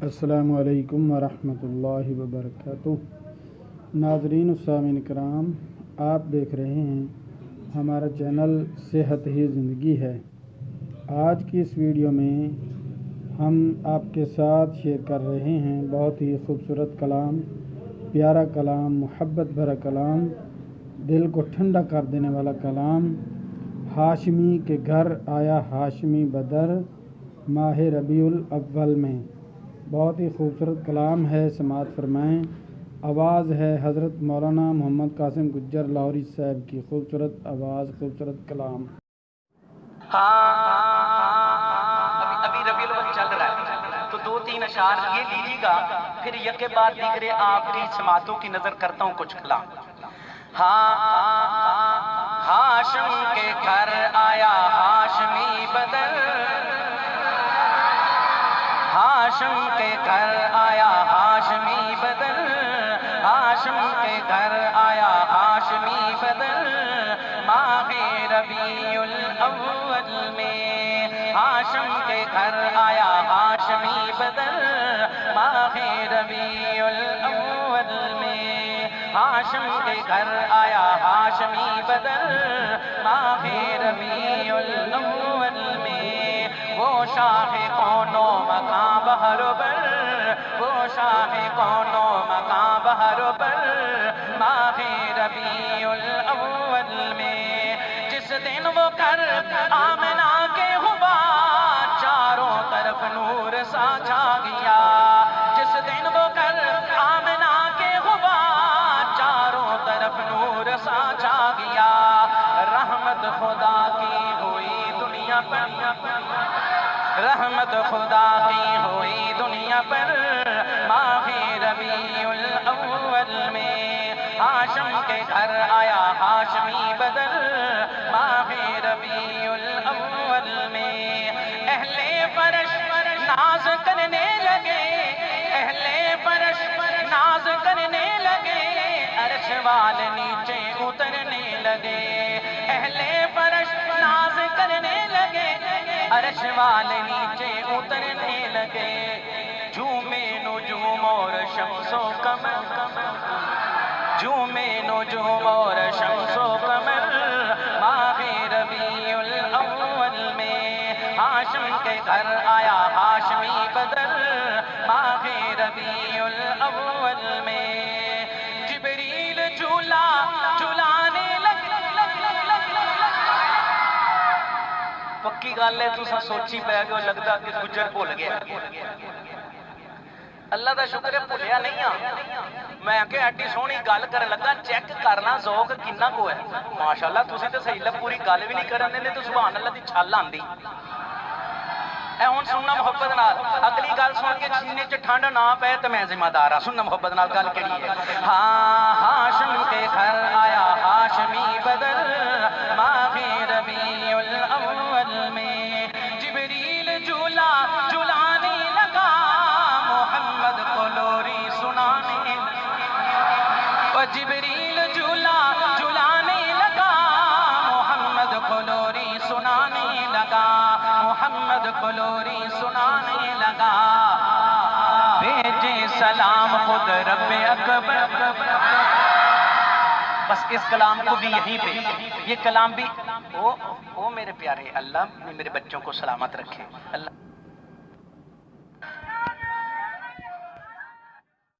अस्सलामु अलैकुम वरहमतुल्लाहि वबरकातुह। नाज़रीन व सामीन कराम, आप देख रहे हैं हमारा चैनल सेहत ही ज़िंदगी है। आज की इस वीडियो में हम आपके साथ शेयर कर रहे हैं बहुत ही खूबसूरत कलाम, प्यारा कलाम, मोहब्बत भरा कलाम, दिल को ठंडा कर देने वाला कलाम। हाशमी के घर आया हाशमी बदर माह रबीउल अव्वल में। बहुत ही खूबसूरत कलाम है, समाअत फरमाएँ। आवाज़ है हज़रत मौलाना मोहम्मद कासिम गुज्जर लाहौरी साहब की। खूबसूरत आवाज़, खूबसूरत कलाम। अभी रबीउल अव्वल चल रहा है तो 2-3 अशार ये लीजिएगा, फिर यके बाद दीगरे आखिरी समातों की नजर करता हूँ कुछ कलाम। हाशम के घर आया हाशमी बदर, हाशम के घर आया हाशमी बदर, हाशम के घर आया हाशमी बदर माहे रबीउल अव्वल में। हाशम के घर आया हाशमी बदर माहे रबीउल अव्वल में। हाशम के घर आया हाशमी बदर माहे रबीउल अव्वल में। वो शाहे कौनो मकां बहरोबर, वो शाहे कौनो मकां बहरोबर माहे रबीउल अव्वल में। जिस दिन वो कर आमना के हुआ चारों तरफ नूर सा छा गया। जिस दिन वो कर आमना के हुआ चारों तरफ नूर सा छा गया। रहमत खुदा की हुई दुनिया पर, रहमत खुदा की हुई दुनिया पर माहे रबीउल अव्वल में। हाशम के घर आया हाशमी बदर माहे रबीउल अव्वल में। अहले फरश नाज करने लगे, अहले फरश नाज करने लगे, अर्श वाले नीचे उतरने लगे। अहले फरश नाज करने लगे, अर्श वाले नीचे उतरने लगे। झूमे नुजूम और शम्सो कमर, झूमे नुजूम और शम्सो कमर माहे रबीउल अव्वल में। हाशम के घर आया हाशमी बदर माहे रबीउल अव्वल में। जिब्रील झूला झूलाने लगे। पक्की गल है, तुसा सोची पै गए, लगता कि गुज्जर भुल गया। अल्लाह का शुक्र है भुलिया नहीं आ। मैं क्या एडी सोहनी गल कर लगा, चेक करना ज़ौक किन्ना को है। माशाअल्लाह तुसी तो सही पूरी गल भी नहीं करन देंदे तो सुभान अल्लाह दी छल आंदी। ऐ हुण सुनना मुहब्बत नाल, अगली गल सुन के सीने च ठंड ना पे तो मैं जिम्मेदार हां। सुनना मुहब्बत नाल गल केड़ी है। हाशम के घर आया हाशमी बदर माहे रबीउल अव्वल में। जिब्रील झूला झूलाने लगा, मोहम्मद को लोरी सुनाने। और जिब्रील झूला झूलाने लगा, मोहम्मद को लोरी सुनाने लगा, मोहम्मद को लोरी सुनाने लगा। भेजे सलाम खुद रब्बे अकबर। बस इस कलाम को भी यहीं पे, ये कलाम भी ओ मेरे प्यारे अल्लाह मेरे बच्चों को सलामत रखे। अल्लाह